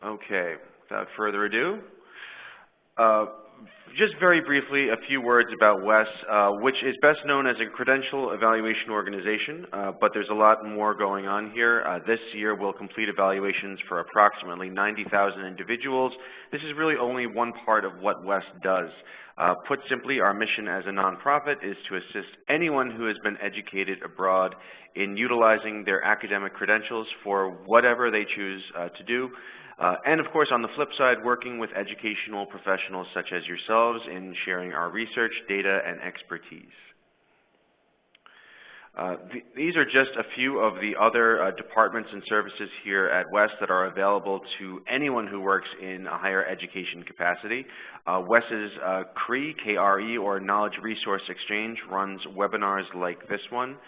Okay, without further ado, uh, just very briefly, a few words about WES, which is best known as a credential evaluation organization, but there's a lot more going on here. This year, we'll complete evaluations for approximately 90,000 individuals. This is really only one part of what WES does. Put simply, our mission as a nonprofit is to assist anyone who has been educated abroad in utilizing their academic credentials for whatever they choose to do. And of course, on the flip side, working with educational professionals such as yourselves in sharing our research, data, and expertise. These are just a few of the other departments and services here at WES that are available to anyone who works in a higher education capacity. WES's CRE, K-R-E, or Knowledge Resource Exchange runs webinars like this one,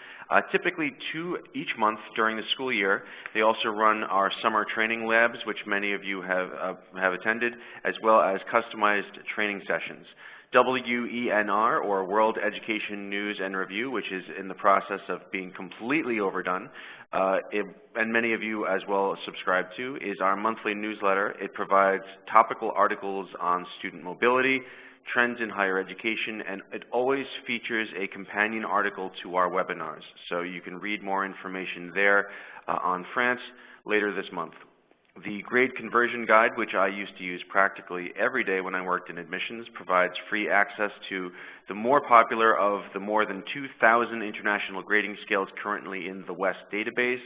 typically 2 each month during the school year. They also run our summer training labs, which many of you have attended, as well as customized training sessions. WENR, or World Education News and Review, which is in the process of being completely overdone, and many of you as well subscribe to, is our monthly newsletter. It provides topical articles on student mobility, trends in higher education, and it always features a companion article to our webinars. So you can read more information there on France later this month. The Grade Conversion Guide, which I used to use practically every day when I worked in admissions, provides free access to the more popular of the more than 2,000 international grading scales currently in the WES database.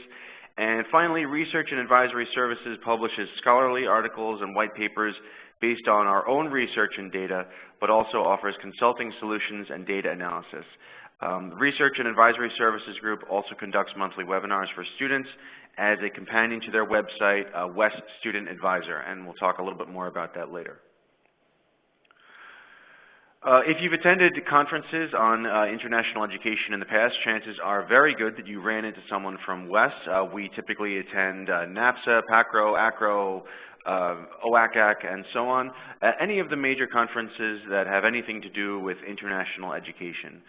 And finally, Research and Advisory Services publishes scholarly articles and white papers based on our own research and data, but also offers consulting solutions and data analysis. The Research and Advisory Services Group also conducts monthly webinars for students as a companion to their website, WES Student Advisor, and we'll talk a little bit more about that later. If you've attended conferences on international education in the past, chances are very good that you ran into someone from WES. We typically attend NAPSA, PACRO, ACRO, OACAC, and so on, any of the major conferences that have anything to do with international education.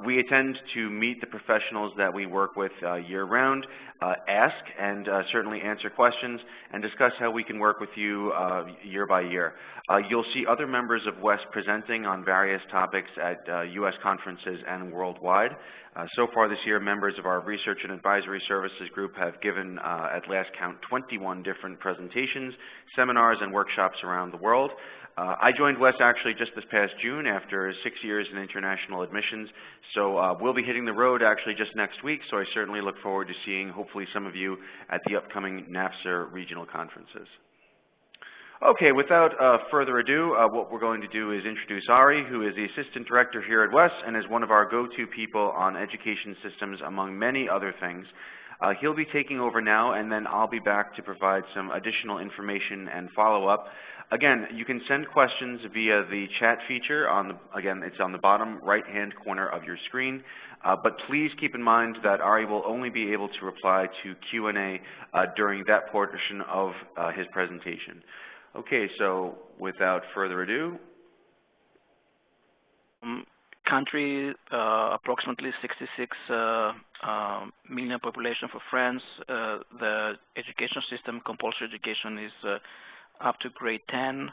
We attend to meet the professionals that we work with year-round, ask and certainly answer questions, and discuss how we can work with you year by year. You'll see other members of WES presenting on various topics at U.S. conferences and worldwide. So far this year, members of our Research and Advisory Services group have given, at last count, 21 different presentations, seminars, and workshops around the world. I joined WES actually just this past June after 6 years in international admissions, so we'll be hitting the road actually just next week, so I certainly look forward to seeing hopefully some of you at the upcoming NAPSA regional conferences. Okay, without further ado, what we're going to do is introduce Ari, who is the Assistant Director here at WES and is one of our go-to people on education systems, among many other things. He'll be taking over now, and then I'll be back to provide some additional information and follow-up. Again, you can send questions via the chat feature. Again, it's on the bottom right-hand corner of your screen. But please keep in mind that Ari will only be able to reply to Q&A during that portion of his presentation. Okay, so without further ado. Country, approximately 66 million population for France. The education system, compulsory education, is up to grade 10.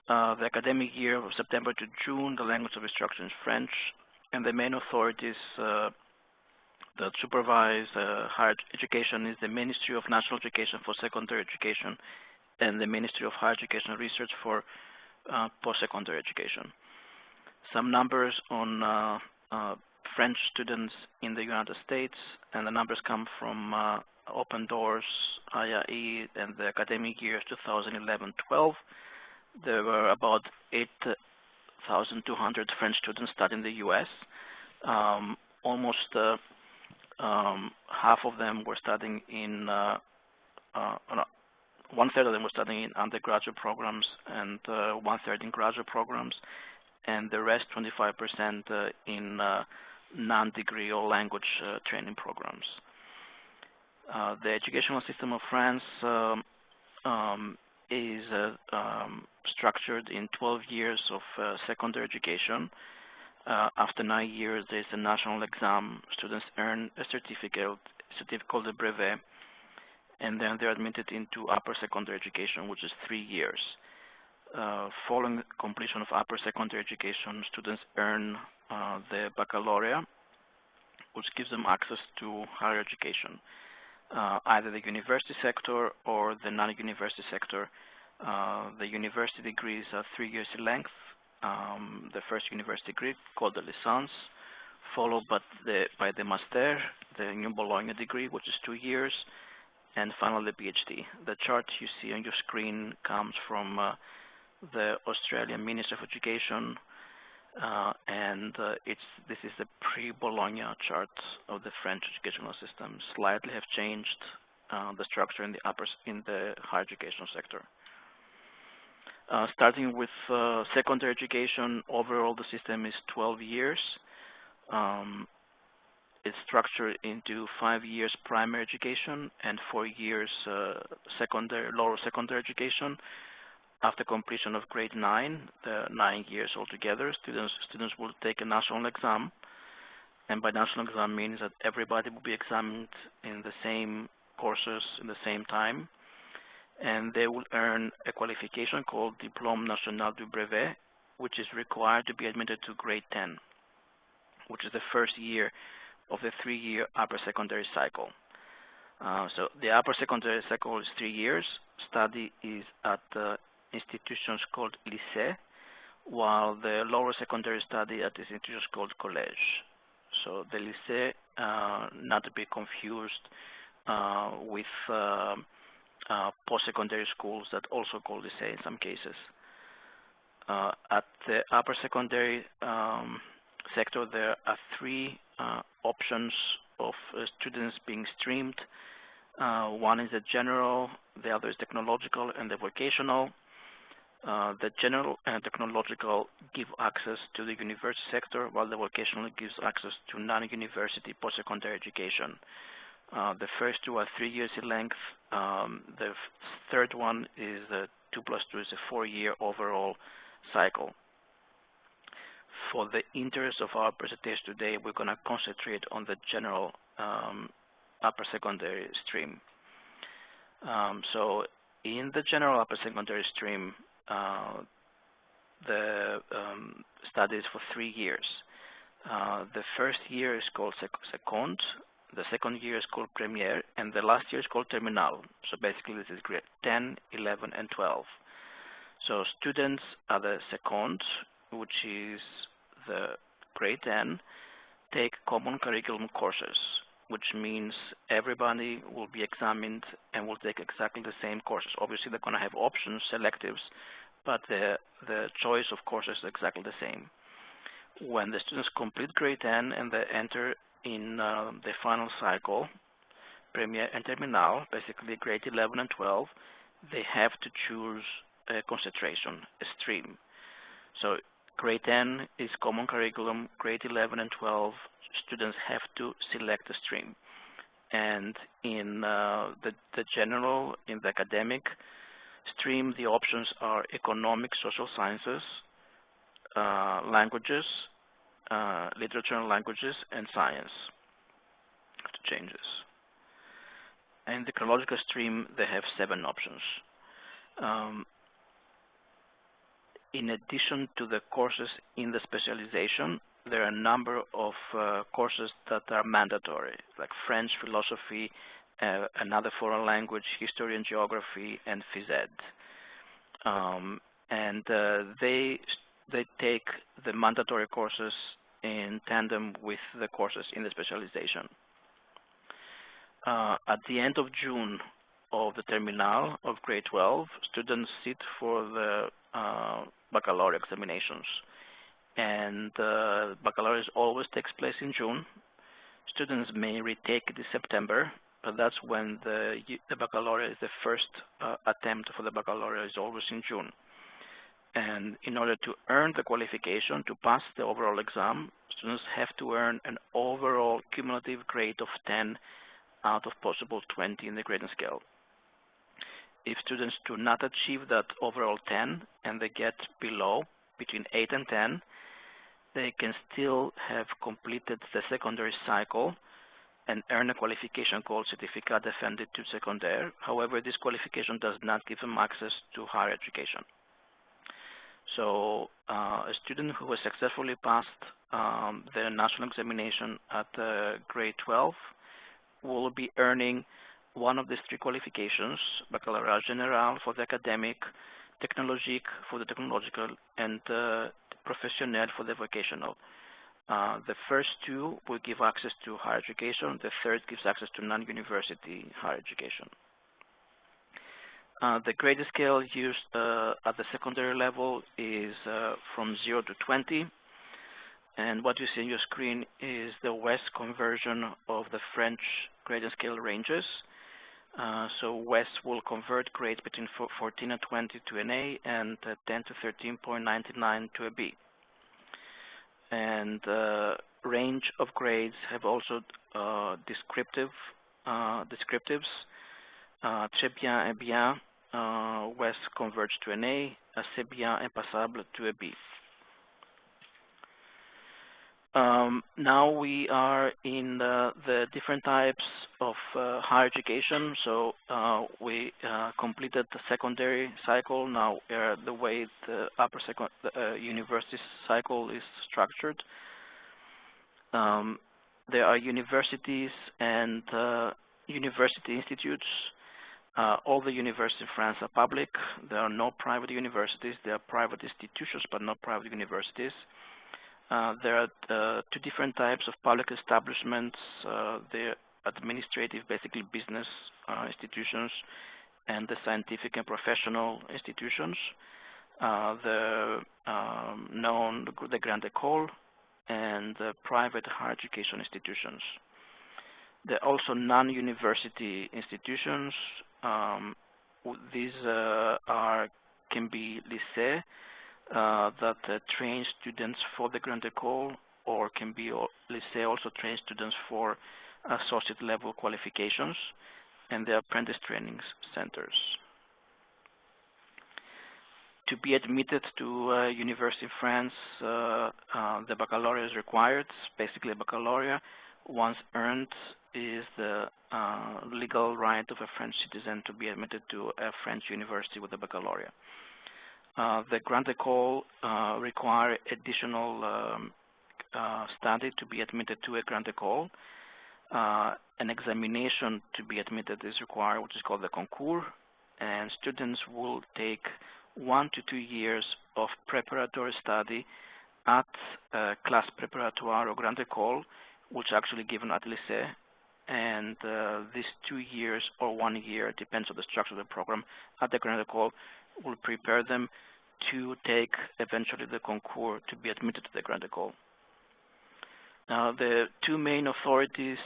The academic year of September to June, the language of instruction is French. And the main authorities that supervise higher education is the Ministry of National Education for Secondary Education and the Ministry of Higher Education and Research for post-secondary education. Some numbers on French students in the United States, and the numbers come from Open Doors, IAE, and the academic year 2011-12. There were about 8,200 French students studying in the U.S. Almost half of them were studying in, one-third of them were studying in undergraduate programs and one-third in graduate programs, and the rest, 25%, in non-degree or language training programs. The educational system of France is structured in 12 years of secondary education. After 9 years, there's a national exam. Students earn a certificate called the brevet, and then they're admitted into upper secondary education, which is 3 years. Following completion of upper secondary education, students earn the baccalaureate, which gives them access to higher education, either the university sector or the non-university sector. The university degrees are 3 years in length. The first university degree, called the licence, followed by the master, the New Bologna degree, which is 2 years, and finally the PhD. The chart you see on your screen comes from the Australian Ministry of Education, and this is the pre-Bologna chart of the French educational system. Slightly have changed the structure in the higher education sector. Starting with secondary education, overall the system is 12 years. It's structured into 5 years primary education and 4 years lower secondary education. After completion of grade 9, the 9 years altogether, students will take a national exam. And by national exam means that everybody will be examined in the same courses in the same time. And they will earn a qualification called Diplôme National du Brevet, which is required to be admitted to grade 10, which is the first year of the 3-year upper secondary cycle. So the upper secondary cycle is 3 years. Study is at institutions called lycée, while the lower secondary study at institutions called collège. So the lycée, not to be confused with post-secondary schools that also call lycée in some cases. At the upper secondary sector, there are 3 options of students being streamed. One is the general, the other is technological, and the vocational. The general and technological give access to the university sector, while the vocational gives access to non-university post-secondary education. The first 2 are 3 years in length. The third one is 2 plus 2 is a 4-year overall cycle. For the interest of our presentation today, we're going to concentrate on the general upper secondary stream. So in the general upper secondary stream, the study is for 3 years. The first year is called seconde, the second year is called première, and the last year is called terminal. So basically this is grade 10, 11, and 12. So students at the seconde, which is the grade 10, take common curriculum courses, which means everybody will be examined and will take exactly the same courses. Obviously, they're going to have options, selectives, but the choice of courses is exactly the same. When the students complete grade 10 and they enter in the final cycle, première and terminal, basically grade 11 and 12, they have to choose a concentration, a stream. So grade 10 is common curriculum, grade 11 and 12, students have to select a stream. And in the general, in the academic stream, the options are economics, social sciences, languages, literature and languages, and science. To changes. In the chronological stream, they have 7 options. In addition to the courses in the specialization, there are a number of courses that are mandatory, like French, philosophy, another foreign language, history and geography, and phys ed. And they take the mandatory courses in tandem with the courses in the specialization. At the end of June of the terminal of grade 12, students sit for the baccalaureate examinations. And baccalaureate always takes place in June. Students may retake it in September, but that's when the baccalaureate is the first attempt for the baccalaureate is always in June. And in order to earn the qualification to pass the overall exam, students have to earn an overall cumulative grade of 10 out of possible 20 in the grading scale. If students do not achieve that overall 10 and they get below, between 8 and 10, they can still have completed the secondary cycle and earn a qualification called Certificat de d'études secondaires. However, this qualification does not give them access to higher education. So a student who has successfully passed the national examination at grade 12 will be earning one of these three qualifications: Baccalauréat Général for the academic, Technologique for the technological, and Professionnel for the vocational. The first two will give access to higher education. The third gives access to non-university higher education. The grade scale used at the secondary level is from 0 to 20. And what you see on your screen is the West conversion of the French grade scale ranges. So West will convert grades between 14 and 20 to an A and 10 to 13.99 to a B. And range of grades have also descriptives. Très bien et bien, West converts to an A, assez bien et passable to a B. Now we are in the different types of higher education. So we completed the secondary cycle. Now the way the university cycle is structured. There are universities and university institutes. All the universities in France are public. There are no private universities. There are private institutions, but not private universities. There are two different types of public establishments. The administrative, basically business institutions, and the scientific and professional institutions. The Grande École and the private higher education institutions. There are also non-university institutions. These can be lycées, that train students for the Grande École, or can be lycée also train students for associate level qualifications, and the apprentice training centers. To be admitted to a university in France, the baccalaureate is required. Basically, a baccalaureate, once earned, is the legal right of a French citizen to be admitted to a French university with a baccalaureate. The Grande École require additional study to be admitted to a Grande École. An examination to be admitted is required, which is called the concours, and students will take 1 to 2 years of preparatory study at class préparatoire or Grande École, which are actually given at lycée. And these 2 years or 1 year, depends on the structure of the program, at the Grande École will prepare them to take eventually the concours to be admitted to the Grande École. Now, the two main authorities,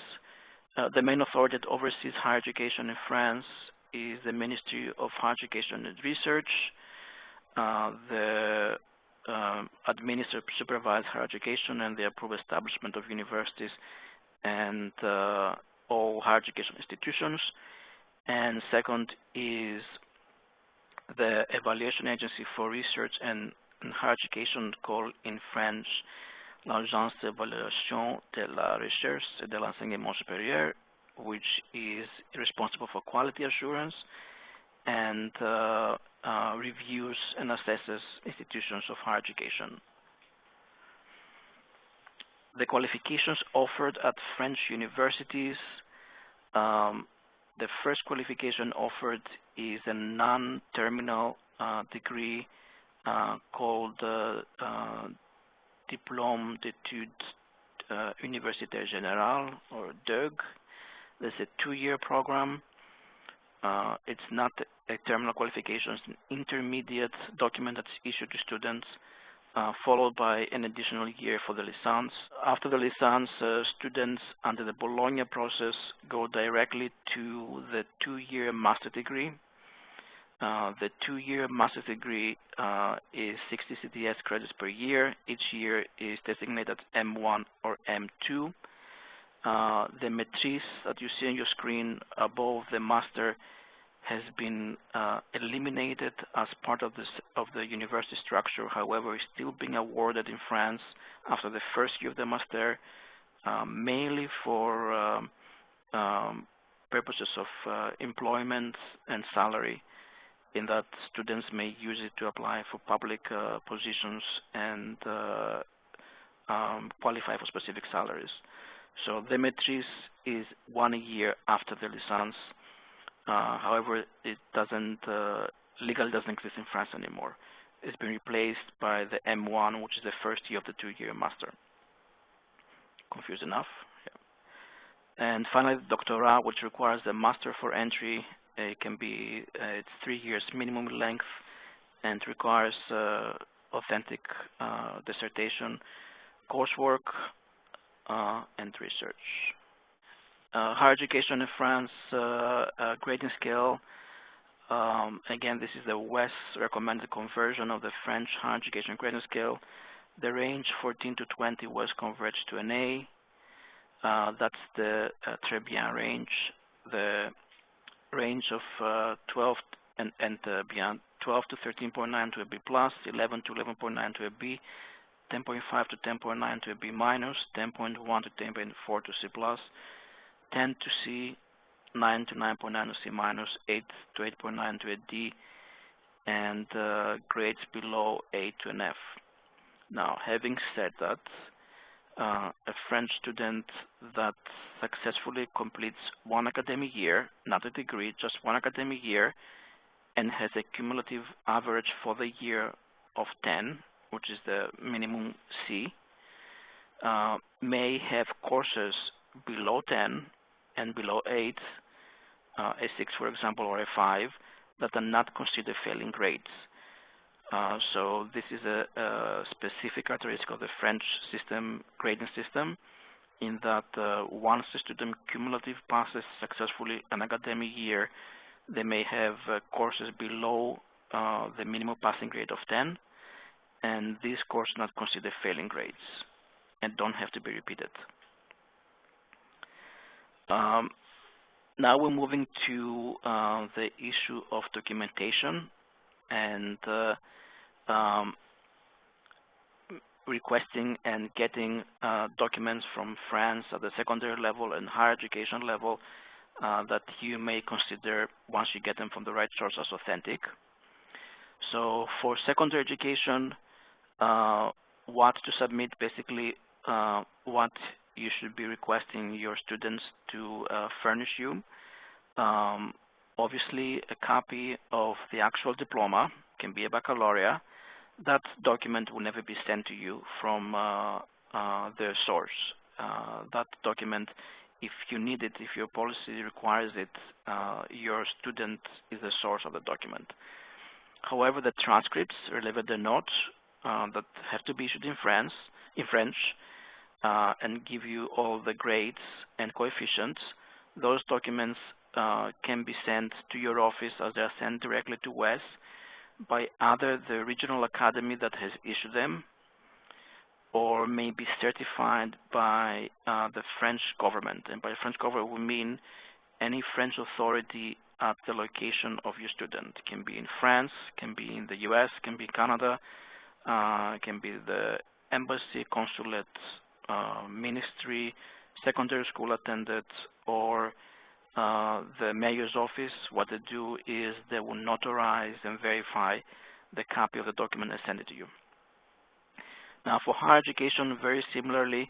the main authority that oversees higher education in France is the Ministry of Higher Education and Research. They administer, supervise higher education, and they approve establishment of universities and all higher education institutions. And second is the evaluation agency for research and higher education, called in French l'Agence d'évaluation de la recherche et de l'enseignement supérieur, which is responsible for quality assurance and reviews and assesses institutions of higher education. The qualifications offered at French universities, the first qualification offered is a non-terminal degree called Diplôme d'études universitaires générales, or DEUG. There's a 2-year program. It's not a terminal qualification, it's an intermediate document that's issued to students, followed by an additional year for the licence. After the licence, students under the Bologna process go directly to the 2-year master degree. The 2-year master degree is 60 CTS credits per year. Each year is designated M1 or M2. The maîtrise that you see on your screen above the master has been eliminated as part of the university structure. However, it's still being awarded in France after the first year of the master, mainly for purposes of employment and salary, in that students may use it to apply for public positions and qualify for specific salaries. So the maîtrise is 1 year after the licence. However, it legally doesn't exist in France anymore. It's been replaced by the M1, which is the first year of the 2-year master. Confused enough? Yeah. And finally, the doctorat, which requires a master for entry. It can be, it's 3 years minimum length, and requires authentic dissertation, coursework, and research. Higher education in France, grading scale. Again, this is the West recommended conversion of the French higher education grading scale. The range 14 to 20 was converged to an A. That's the très bien range. The range of 12 and bien 12 to 13.9 to a B plus, 11 to 11.9 to a B, 10.5 to 10.9 to a B minus, 10.1 to 10.4 to C plus, 10 to C, 9 to 9.9 to C minus, 8 to 8.9 to a D, and grades below A to an F. Now, having said that, a French student that successfully completes 1 academic year, not a degree, just 1 academic year, and has a cumulative average for the year of 10, which is the minimum C, may have courses below 10 and below 8, a 6, for example, or a 5, that are not considered failing grades. So this is a specific characteristic of the French system, grading system, in that once the student cumulative passes successfully an academic year, they may have courses below the minimum passing grade of 10, and these courses are not considered failing grades and don't have to be repeated. Now we're moving to the issue of documentation and requesting and getting documents from France at the secondary level and higher education level that you may consider, once you get them from the right source, as authentic. So for secondary education, what to submit, basically what you should be requesting your students to furnish you. Obviously, a copy of the actual diploma, can be a baccalaureate. That document will never be sent to you from the source. That document, if you need it, if your policy requires it, your student is the source of the document. However, the transcripts, relevant the notes that have to be issued in French, and give you all the grades and coefficients, those documents can be sent to your office as they are sent directly to WES by either the regional academy that has issued them, or may be certified by the French government. And by French government, we mean any French authority at the location of your student. It can be in France, can be in the US, can be Canada, can be the embassy, consulate, ministry, secondary school attendant, or the mayor's office. What they do is they will notarize and verify the copy of the document and send it to you. Now, for higher education, very similarly,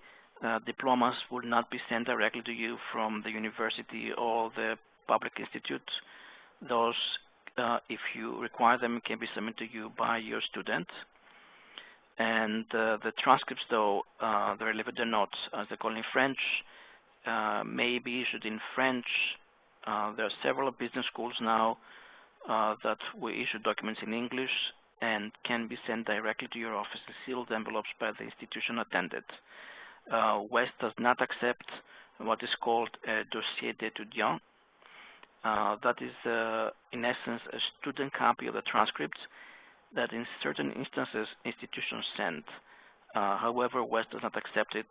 diplomas will not be sent directly to you from the university or the public institute. Those, if you require them, can be submitted to you by your student. And the transcripts, though, the relevant notes, as they call in French, may be issued in French. There are several business schools now that will issue documents in English and can be sent directly to your office in sealed envelopes by the institution attended. WES does not accept what is called a dossier d'étudiant. That is, in essence, a student copy of the transcripts that in certain instances institutions send. However, WES does not accept it,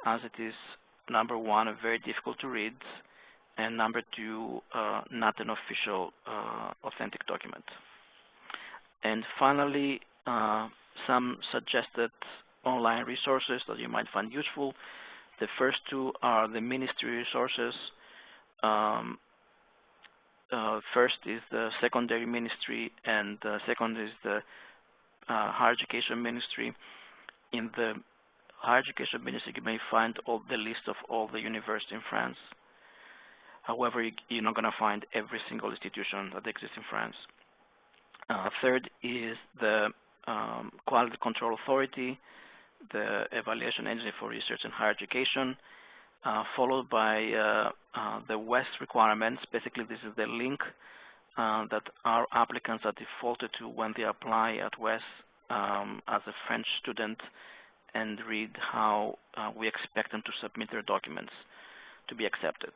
as it is, number one, very difficult to read, and number two, not an official authentic document. And finally, some suggested online resources that you might find useful. The first two are the ministry resources. Um, First is the secondary ministry, and second is the higher education ministry. In the higher education ministry, you may find all the list of all the universities in France. However, you're not going to find every single institution that exists in France. Third is the Quality Control Authority, the Evaluation Agency for Research and Higher Education, followed by the WES requirements. Basically, this is the link that our applicants are defaulted to when they apply at WES as a French student, and read how we expect them to submit their documents to be accepted.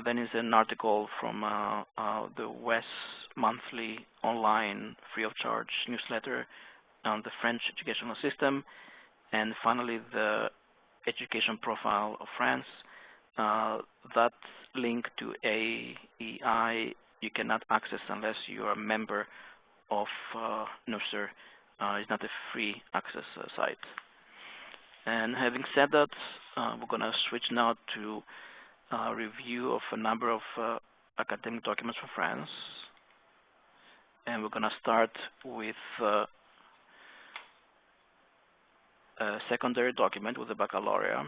Then is an article from the WES monthly online free of charge newsletter on the French educational system, and finally the education profile of France. That link to AEI you cannot access unless you are a member of NUSER. It's not a free access site. And having said that, we're going to switch now to a review of a number of academic documents for France. And we're going to start with a secondary document with the baccalaureate.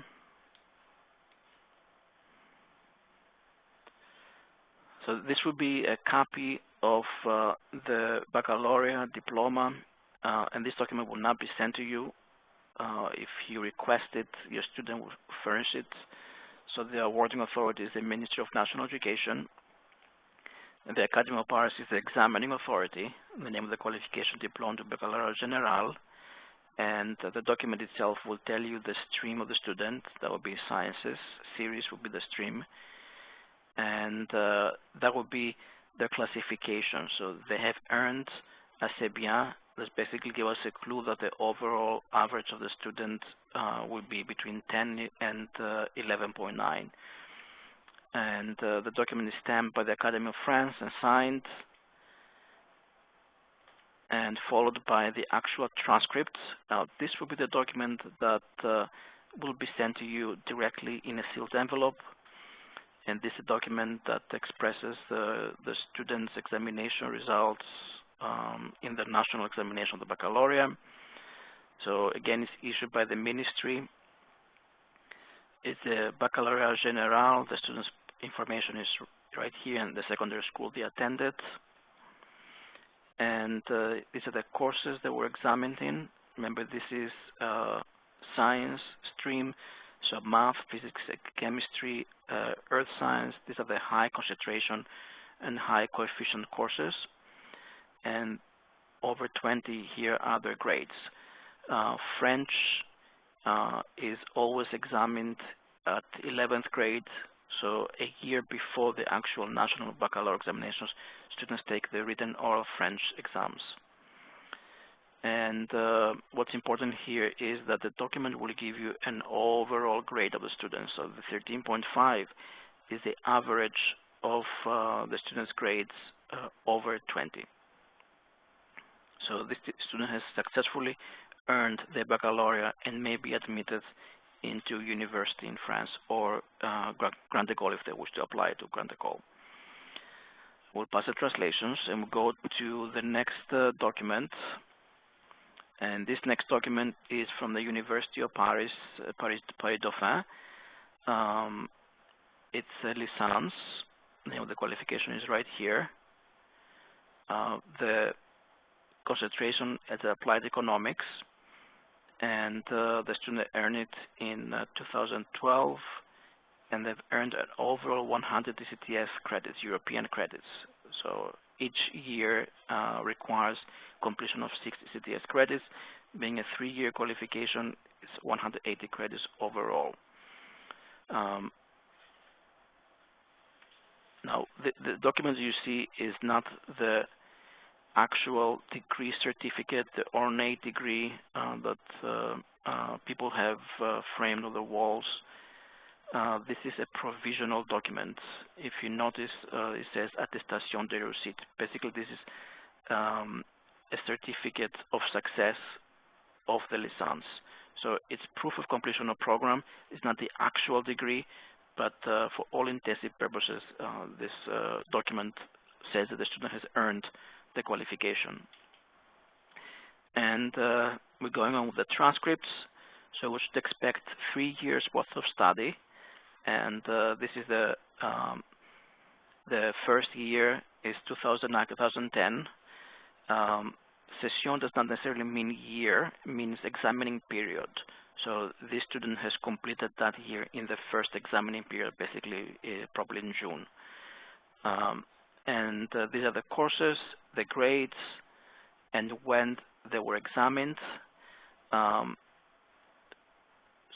So this would be a copy of the baccalaureate diploma, and this document will not be sent to you. If you request it, your student will furnish it. So the awarding authority is the Ministry of National Education, and the Academy of Paris is the examining authority. The name of the qualification, Diplôme du Baccalauréat Général, and the document itself will tell you the stream of the student. That would be sciences. Series would be the stream, and that would be their classification. So they have earned assez bien. This basically give us a clue that the overall average of the student will be between 10 and 11.9. And the document is stamped by the Academy of France and signed, and followed by the actual transcript. Now, this will be the document that will be sent to you directly in a sealed envelope. And this is a document that expresses the student's examination results in the national examination of the baccalaureate. So again, it's issued by the ministry. It's a baccalaureate général. The student's information is right here in the secondary school they attended. And these are the courses that were examined in. Remember, this is science stream, so math, physics, chemistry, earth science. These are the high concentration and high coefficient courses. And over 20 here are their grades. French is always examined at 11th grade, so a year before the actual national baccalaureate examinations, students take the written oral French exams. And what's important here is that the document will give you an overall grade of the students. So the 13.5 is the average of the students' grades over 20. So this student has successfully earned the baccalaureate and may be admitted into university in France or Grand École if they wish to apply to Grand École. We'll pass the translations and we'll go to the next document. And this next document is from the University of Paris, Paris Dauphine. It's a licence. The name of the qualification is right here. The concentration is applied economics, and the student earned it in 2012, and they've earned an overall 100 ECTS credits, European credits. So each year requires completion of 6 ECTS credits. Being a 3-year qualification, it's 180 credits overall. Now, the document you see is not the actual degree certificate, the ornate degree that people have framed on the walls. This is a provisional document. If you notice, it says attestation de réussite. Basically, this is a certificate of success of the licence. So it's proof of completion of program. It's not the actual degree, but for all intensive purposes, this document says that the student has earned the qualification. And we're going on with the transcripts. So we should expect 3 years worth of study, and this is the first year is 2009-2010. Session does not necessarily mean year, it means examining period. So this student has completed that year in the first examining period, basically probably in June. And these are the courses, the grades, and when they were examined.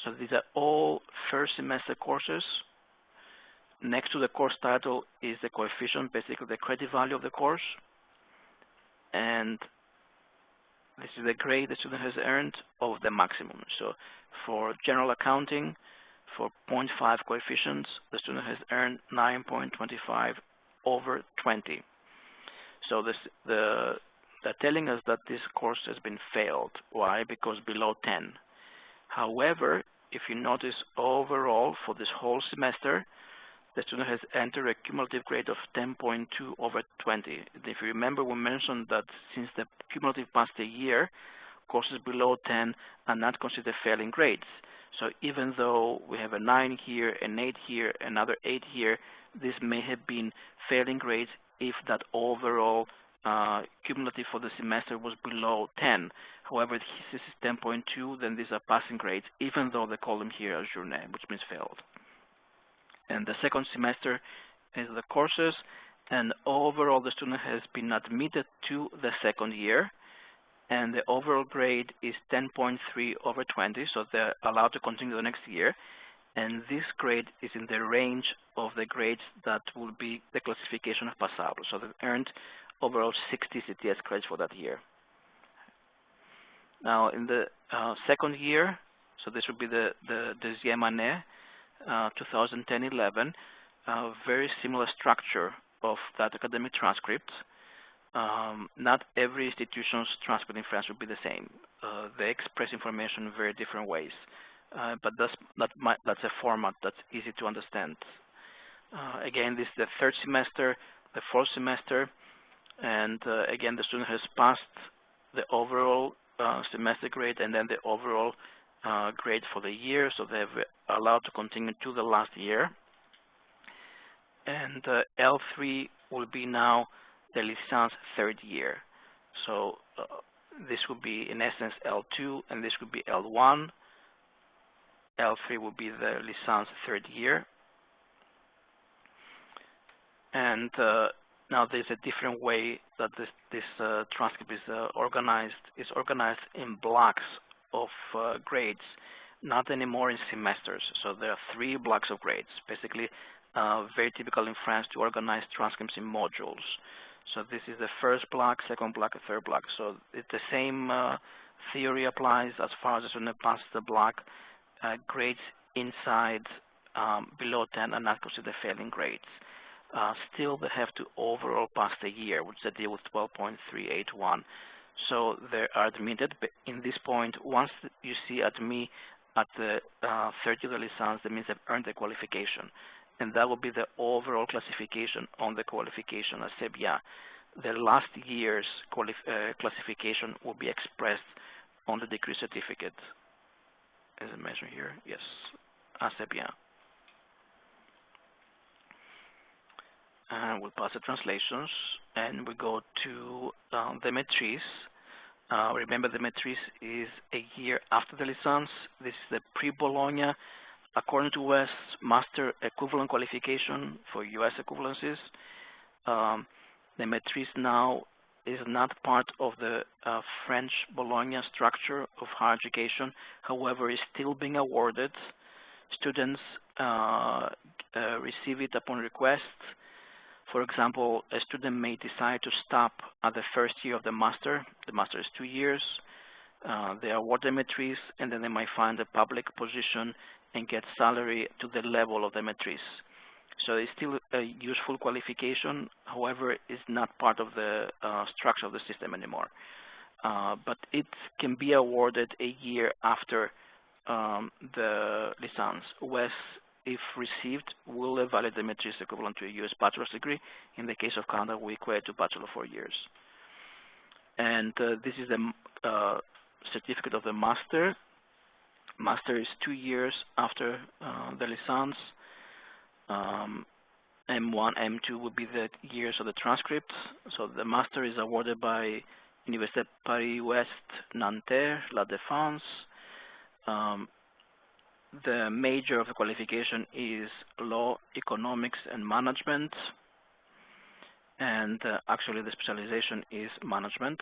So these are all first semester courses. Next to the course title is the coefficient, basically the credit value of the course. And this is the grade the student has earned of the maximum. So for general accounting, for 0.5 coefficients, the student has earned 9.25 over 20. So they're telling us that this course has been failed. Why? Because below 10. However, if you notice overall for this whole semester, the student has entered a cumulative grade of 10.2 over 20. If you remember, we mentioned that since the cumulative passed a year, courses below 10 are not considered failing grades. So even though we have a 9 here, an 8 here, another 8 here, this may have been failing grades if that overall cumulative for the semester was below 10. However, this is 10.2, then these are passing grades, even though they call them here as journée, which means failed. And the second semester is the courses, and overall the student has been admitted to the second year, and the overall grade is 10.3 over 20, so they're allowed to continue the next year. And this grade is in the range of the grades that will be the classification of passable. So they've earned overall 60 CTS credits for that year. Now, in the second year, so this would be the deuxième année, 2010-11, very similar structure of that academic transcript. Not every institution's transcript in France will be the same. They express information in very different ways, but that's a format that's easy to understand. Again, this is the third semester, the fourth semester, and again, the student has passed the overall semester grade and then the overall grade for the year, so they're allowed to continue to the last year. And L3 will be now the licence third year. So this will be in essence L2, and this would be L1. L3 will be the licence third year. And now there's a different way that this transcript is organized. It's organized in blocks of grades, not anymore in semesters. So there are 3 blocks of grades, basically very typical in France to organize transcripts in modules. So this is the first block, second block, and third block. So it's the same theory applies as far as the student passes the block. Grades inside below 10 are not considered failing grades. Still, they have to overall pass the year, which they deal with 12.381. So they are admitted. But in this point, once you see admis at the 30 of the licence, that means they've earned the qualification. And that will be the overall classification on the qualification as c'est bien. The last year's classification will be expressed on the degree certificate. As I mentioned here, yes, as c'est bien. And we'll pass the translations, and we go to the maîtrise. Remember, the maîtrise is a year after the licence. This is the pre-Bologna, according to US master equivalent qualification for US equivalencies. The maîtrise now is not part of the French Bologna structure of higher education. However, is still being awarded. Students receive it upon request. For example, a student may decide to stop at the first year of the master. The master is 2 years. They award the maîtrise, and then they might find a public position and get salary to the level of the maîtrise. So it's still a useful qualification. However, it's not part of the structure of the system anymore. But it can be awarded a year after the licence. US if received, will evaluate the metrics equivalent to a U.S. bachelor's degree. In the case of Canada, we equate to bachelor 4 years. And this is the certificate of the master. Master is 2 years after the licence. M1, M2 would be the years of the transcript. So the master is awarded by Université Paris-Ouest, Nanterre, La Défense. The major of the qualification is law, economics, and management. And actually the specialization is management.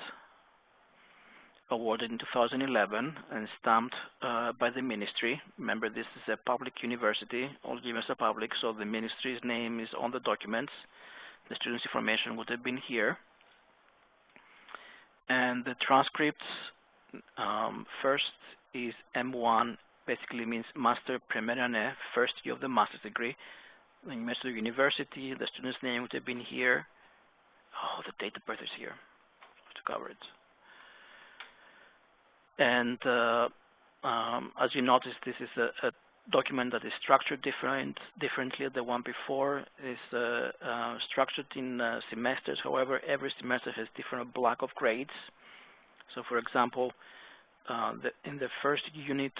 Awarded in 2011 and stamped by the ministry. Remember, this is a public university, all universities are public, so the ministry's name is on the documents. The student's information would have been here. And the transcripts, first is M1, basically means Master Première Année, first year of the master's degree. When you mention the university, the student's name would have been here. Oh, the date of birth is here to cover it. And as you notice, this is a document that is structured differently. The one before is structured in semesters. However, every semester has different block of grades. So, for example, in the first unit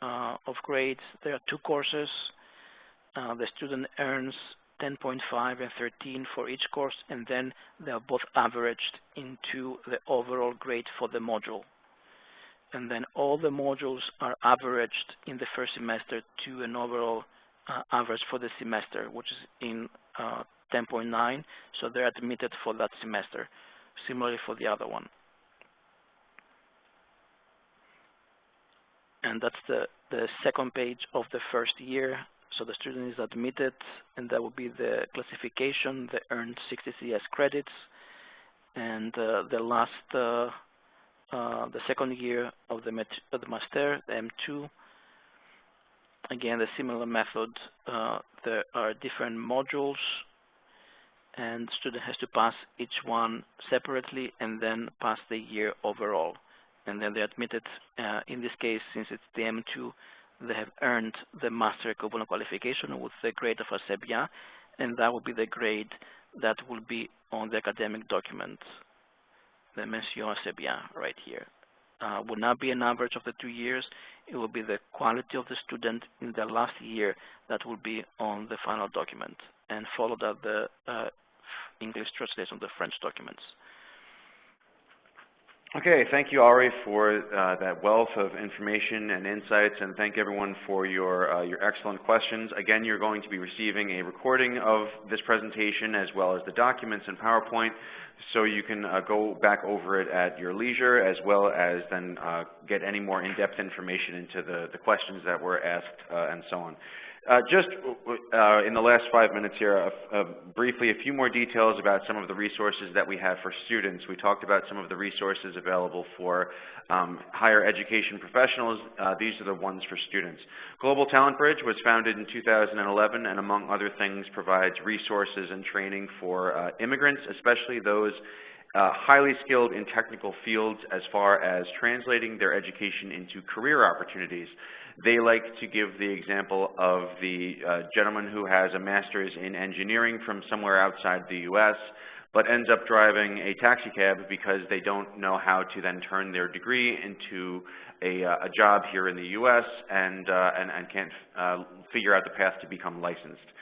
of grades, there are 2 courses. The student earns 10.5 and 13 for each course, and then they are both averaged into the overall grade for the module. And then all the modules are averaged in the first semester to an overall average for the semester, which is in 10.9, so they're admitted for that semester. Similarly for the other one. And that's the second page of the first year. So the student is admitted, and that will be the classification, the earned 60 CS credits, and the last, the second year of the master, the M2. Again, the similar method. There are different modules, and the student has to pass each one separately, and then pass the year overall. And then they're admitted. In this case, since it's the M2, they have earned the master equivalent qualification with the grade of assez bien, and that will be the grade that will be on the academic document, the mention assez bien right here. Will not be an average of the 2 years. It will be the quality of the student in the last year that will be on the final document, and followed up the English translation of the French documents. Okay, thank you, Ari, for that wealth of information and insights, and thank everyone for your excellent questions. Again, you're going to be receiving a recording of this presentation as well as the documents in PowerPoint, so you can go back over it at your leisure, as well as then get any more in-depth information into the questions that were asked and so on. Just in the last 5 minutes here, briefly, a few more details about some of the resources that we have for students. We talked about some of the resources available for higher education professionals. These are the ones for students. Global Talent Bridge was founded in 2011, and among other things provides resources and training for immigrants, especially those highly skilled in technical fields, as far as translating their education into career opportunities. They like to give the example of the gentleman who has a master's in engineering from somewhere outside the U.S., but ends up driving a taxi cab because they don't know how to then turn their degree into a job here in the U.S. and can't figure out the path to become licensed.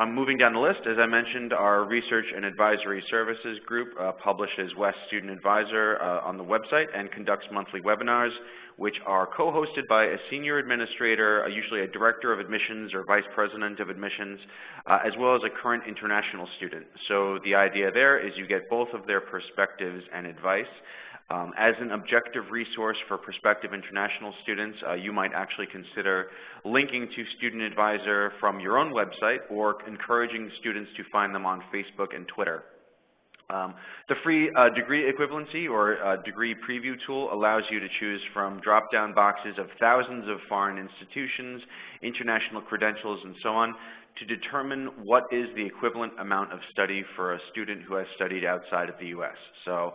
Moving down the list, as I mentioned, our Research and Advisory Services group publishes West Student Advisor on the website and conducts monthly webinars, which are co-hosted by a senior administrator, usually a director of admissions or vice president of admissions, as well as a current international student. So the idea there is you get both of their perspectives and advice. As an objective resource for prospective international students, you might actually consider linking to Student Advisor from your own website, or encouraging students to find them on Facebook and Twitter. The free degree equivalency or degree preview tool allows you to choose from drop-down boxes of thousands of foreign institutions, international credentials, and so on, to determine what is the equivalent amount of study for a student who has studied outside of the U.S. So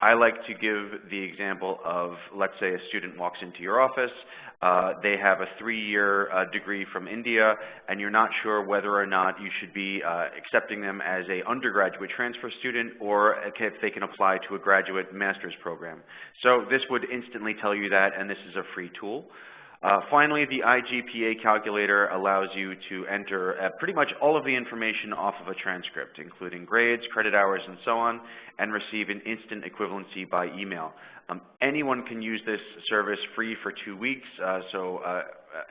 I like to give the example of, let's say a student walks into your office, they have a 3-year degree from India, and you're not sure whether or not you should be accepting them as an undergraduate transfer student or if they can apply to a graduate master's program. So this would instantly tell you that, and this is a free tool. Finally, the iGPA calculator allows you to enter pretty much all of the information off of a transcript, including grades, credit hours, and so on, and receive an instant equivalency by email. Anyone can use this service free for 2 weeks, so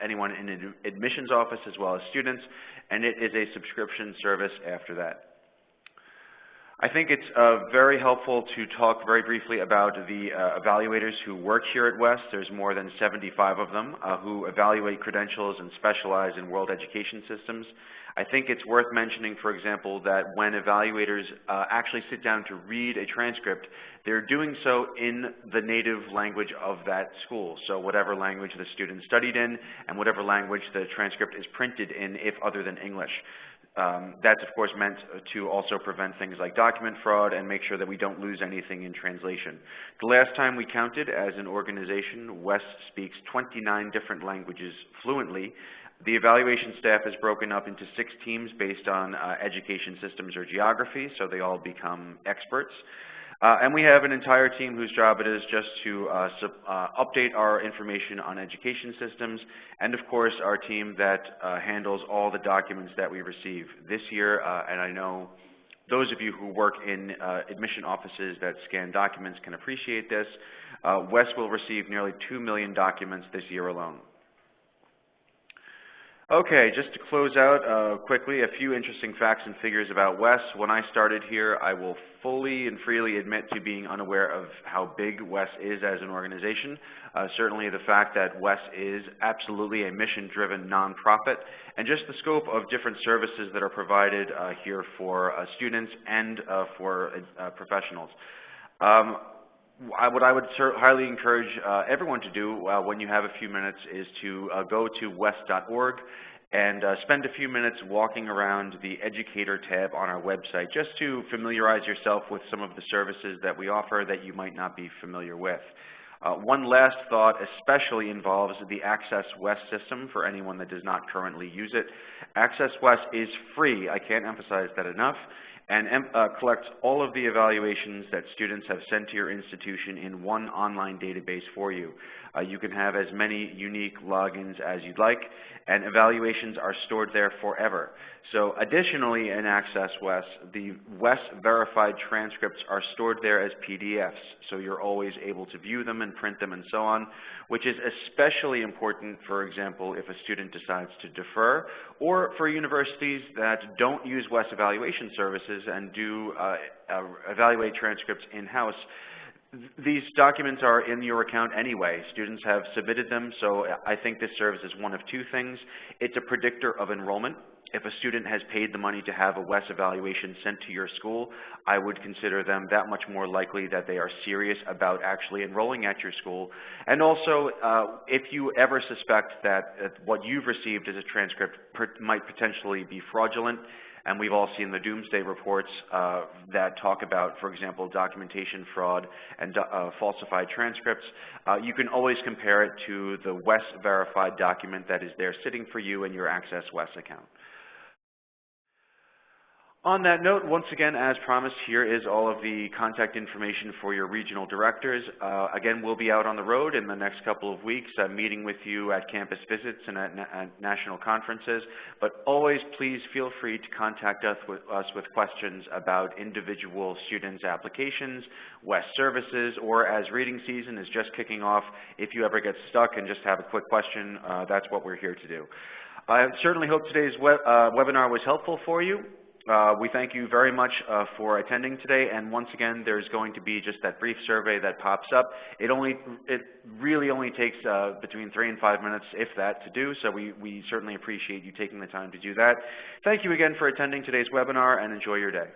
anyone in an admissions office as well as students, and it is a subscription service after that. I think it's very helpful to talk very briefly about the evaluators who work here at West. There's more than 75 of them who evaluate credentials and specialize in world education systems. I think it's worth mentioning, for example, that when evaluators actually sit down to read a transcript, they're doing so in the native language of that school. So whatever language the student studied in and whatever language the transcript is printed in, if other than English. That's, of course, meant to also prevent things like document fraud and make sure that we don't lose anything in translation. The last time we counted as an organization, West speaks 29 different languages fluently. The evaluation staff is broken up into 6 teams based on education systems or geography, so they all become experts. And we have an entire team whose job it is just to update our information on education systems, and of course our team that handles all the documents that we receive. This year, and I know those of you who work in admission offices that scan documents can appreciate this, West will receive nearly 2 million documents this year alone. Okay, just to close out quickly, a few interesting facts and figures about West. When I started here, I will fully and freely admit to being unaware of how big West is as an organization. Certainly the fact that West is absolutely a mission-driven nonprofit, and just the scope of different services that are provided here for students and for professionals. What I would highly encourage everyone to do when you have a few minutes is to go to west.org and spend a few minutes walking around the Educator tab on our website, just to familiarize yourself with some of the services that we offer that you might not be familiar with. One last thought especially involves the Access West system for anyone that does not currently use it. Access West is free, I can't emphasize that enough, and collects all of the evaluations that students have sent to your institution in one online database for you. You can have as many unique logins as you'd like, and evaluations are stored there forever. So additionally, in Access West, the West verified transcripts are stored there as PDFs, so you're always able to view them and print them and so on, which is especially important, for example, if a student decides to defer, or for universities that don't use West evaluation services and do evaluate transcripts in-house. These documents are in your account anyway. Students have submitted them, so I think this serves as one of 2 things. It's a predictor of enrollment. If a student has paid the money to have a WES evaluation sent to your school, I would consider them that much more likely that they are serious about actually enrolling at your school. And also, if you ever suspect that what you've received as a transcript might potentially be fraudulent, and we've all seen the doomsday reports that talk about, for example, documentation fraud and falsified transcripts. You can always compare it to the WES verified document that is there sitting for you in your Access WES account. On that note, once again, as promised, here is all of the contact information for your regional directors. Again, we'll be out on the road in the next couple of weeks, meeting with you at campus visits and at national conferences. But always, please feel free to contact us with questions about individual students' applications, WES services, or as reading season is just kicking off, if you ever get stuck and just have a quick question, that's what we're here to do. I certainly hope today's webinar was helpful for you. We thank you very much for attending today, and once again, there's going to be just that brief survey that pops up. It really only takes between 3 and 5 minutes, if that, to do, so we certainly appreciate you taking the time to do that. Thank you again for attending today's webinar, and enjoy your day.